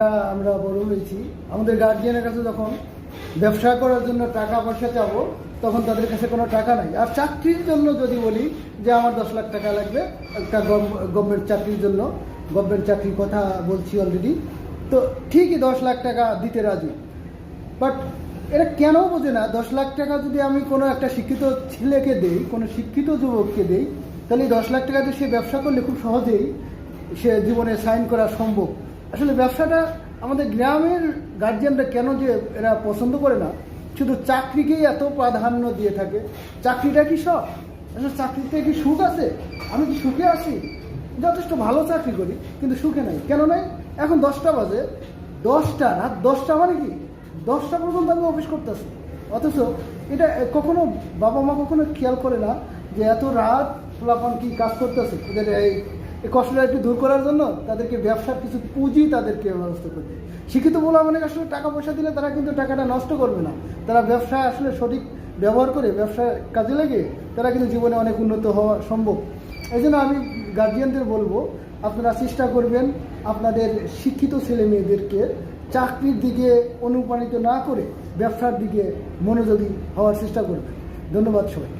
আমরা বড় হয়েছি, আমাদের গার্জিয়ানের কাছে যখন ব্যবসা করার জন্য টাকা পয়সা চাবো তখন তাদের কাছে কোনো টাকা নাই। আর চাকরির জন্য যদি বলি যে আমার 10 লাখ টাকা লাগবে একটা গভর্নমেন্ট চাকরির জন্য, গভর্নমেন্ট চাকরির কথা বলছি অলরেডি, তো ঠিকই 10 লাখ টাকা দিতে রাজি। বাট এরা কেন বোঝে না 10 লাখ টাকা যদি আমি কোনো একটা শিক্ষিত ছেলেকে দেই, কোনো শিক্ষিত যুবককে দেই, তাহলে 10 লাখ টাকা দিয়ে সে ব্যবসা করলে খুব সহজেই সে জীবনে সাইন করা সম্ভব। আসলে ব্যবসাটা আমাদের গ্রামের গার্জিয়ানরা কেন যে এরা পছন্দ করে না, শুধু চাকরিকেই এত প্রাধান্য দিয়ে থাকে। চাকরিটা কি সব? আসলে চাকরিতে কি সুখ আছে? আমি কি সুখে আছি? যথেষ্ট ভালো চাকরি করি কিন্তু সুখে নাই। কেন নাই? এখন 10টা বাজে, রাত 10টা মানে কি 10টা পর্যন্ত আমি অফিস করতেছি, অথচ এটা কখনো বাবা মা কখনো খেয়াল করে না যে এত রাত পোলাপান কি কাজ করতেছে। এদের এই কষ্টটা একটু দূর করার জন্য তাদেরকে ব্যবসার কিছু পুঁজি তাদেরকে ব্যবস্থা করবে। শিক্ষিত বলা মানে আসলে টাকা পয়সা দিলে তারা কিন্তু টাকাটা নষ্ট করবে না, তারা ব্যবসা আসলে সঠিক ব্যবহার করে ব্যবসা কাজে লাগে তারা কিন্তু জীবনে অনেক উন্নত হওয়া সম্ভব। এই জন্য আমি গার্জিয়ানদের বলবো, আপনারা চেষ্টা করবেন আপনাদের শিক্ষিত ছেলে মেয়েদেরকে চাকরির দিকে অনুপ্রাণিত না করে ব্যবসার দিকে মনোযোগী হওয়ার চেষ্টা করবেন। ধন্যবাদ সবাই।